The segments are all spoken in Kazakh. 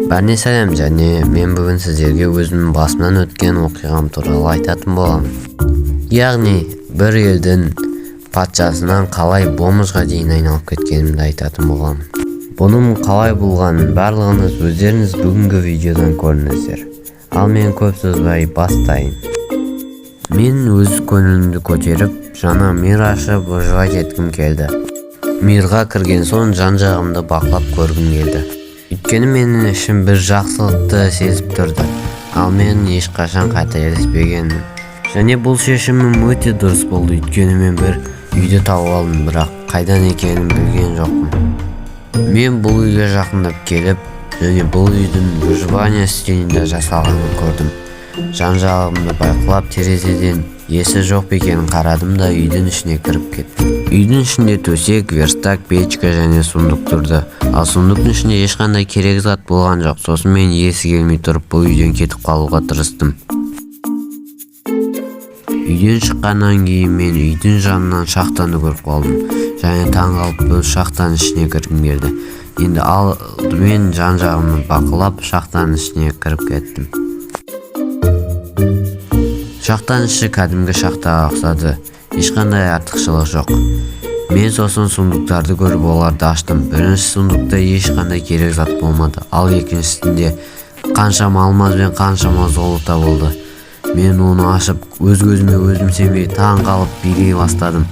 Бәріне сәлем, және мен бүгін сіздерге өзімнің басымнан өткен оқиғам туралы айтатын боламын. Яғни бір елдің патшасынан қалай бомжға дейін айналып кеткенімді айтатын боламын. Бұның қалай болғанын барлығыңыз өздеріңіз бүгінгі видеодан көріңіздер. Ал мен көп созбай бастайын. Мен өз көңілімді көтеріп, жаңа мир ашып ожыға жеткім келді. Мирға кірген соң жан-жағымды бақылап көргім келді. Өйткені менің ішім бір жақсылықты сезіп тұрды. Ал мен ешқашан қателеспегенмін. Және бұл шешімім өте дұрыс болды. Өйткені мен бір үйді тауып алдым, бірақ қайдан екенін білген жоқпын. Мен бұл үйге жақындап келіп, және бұл үйдің выживание стилінде жасалғанын көрдім. Жан-жағымды байқалап, терезеден есі жоқ екенін қарадым да үйдің ішіне кіріп кеттім. Үйдің ішінде төсек, верстак, печка және сундук тұрды. Ал сундуктың ішінде ешқандай керек зат болған жоқ. Сосын мен есі келмей тұрып бұл үйден кетіп қалуға тырыстым. Үйден шыққаннан кейін мен үйдің жанынан шахтаны көріп қалдым. Және таң қалып бұл шахтаның ішіне кіргім келді. Енді алдымен жан-жағымды бақылап шахтаның ішіне кіріп кеттім. Шахтаның іші кәдімгі шахтаға ұқсады. Ешқандай артықшылық жоқ. Мен сосын сундуктарды көріп оларды аштым. Бірінші сундукта ешқандай керек зат болмады. Ал екіншісінде қаншама алмаз бен қаншама золото болды. Мен оны ашып, өз көзіме өзім сенбей таң қалып билей бастадым.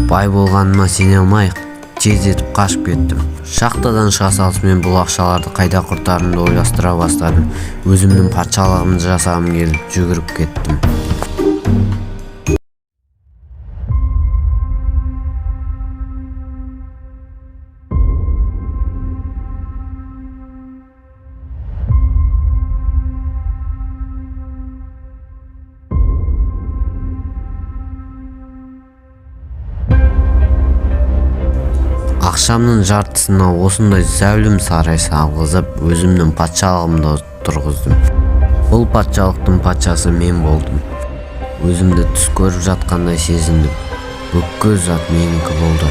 Бай болғаныма сене алмай, тездетіп қашып кеттім. Шахтадан шыға салысымен бұл ақшаларды қайда құртарымды ойластыра бастадым. Өзімнің патшалығымды жасағым келіп жүгіріп кеттім. Ақшамның жартысына осындай зәулім сарай салғызып, өзімнің патшалығымды тұрғыздым. Бұл патшалықтың патшасы мен болдым. Өзімді түс көріп жатқандай сезіндім. Бүкіл зат менікі болды.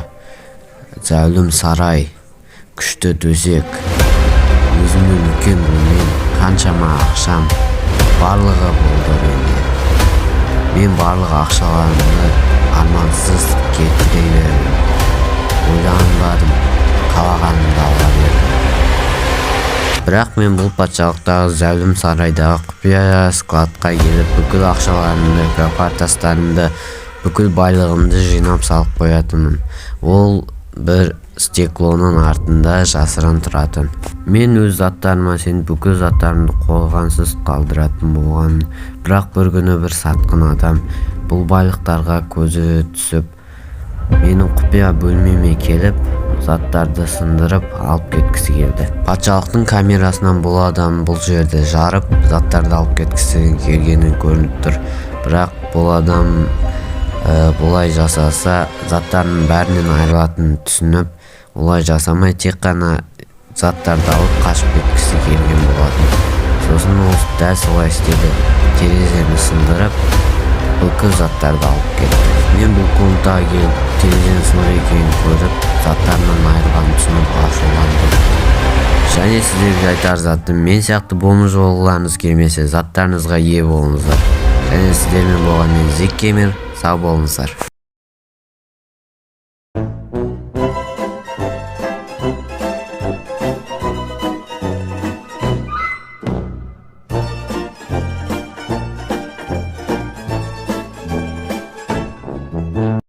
Зәулім сарай, күшті төсек, өзімнің үлкен бөлмем, қаншама ақшам, барлығы болды менде. Мен барлық ақшаларымды армансыз кетіре бердім. Ойланбадым, қалағанымды ала бердім. Бірақ мен бұл патшалықтағы зәулім сарайдағы құпия складқа келіп, бүкіл ақшаларымды, картастарымды, бүкіл байлығымды жинап салып қоятынмын. Ол бір стеклоның артында жасырын тұратын. Мен өз заттарыма сеніп бүкіл заттарымды қорғансыз қалдыратын болған. Бірақ бір күні бір сатқын адам бұл байлықтарға көзі түсіп, менің құпия бөлмеме келіп, заттарды сындырып алып кеткісі келді. Патшалықтың камерасынан бұл адам бұл жерді жарып, заттарды алып кеткісі келгені көрініп тұр. Бірақ бұл адам бұлай жасаса, заттардың бәрінен айырылатынын түсініп, олай жасамай тек қана заттарды алып қашып кеткісі келген болатын. Сосын ол дәл солай істеді. Терезені сындырып, бүкіл заттарды алып кетті. Мен бұл комнатаға келіп, терезенің сынық екенін көріп, заттарынан айырылғанын түсініп ашуландым. Және сіздерге айтар затым, мен сияқты бомж болғыларыңыз келмесе, заттарыңызға ие болыңыздар. Және сіздермен болған мен Зик Геймер, сау болыңыздар.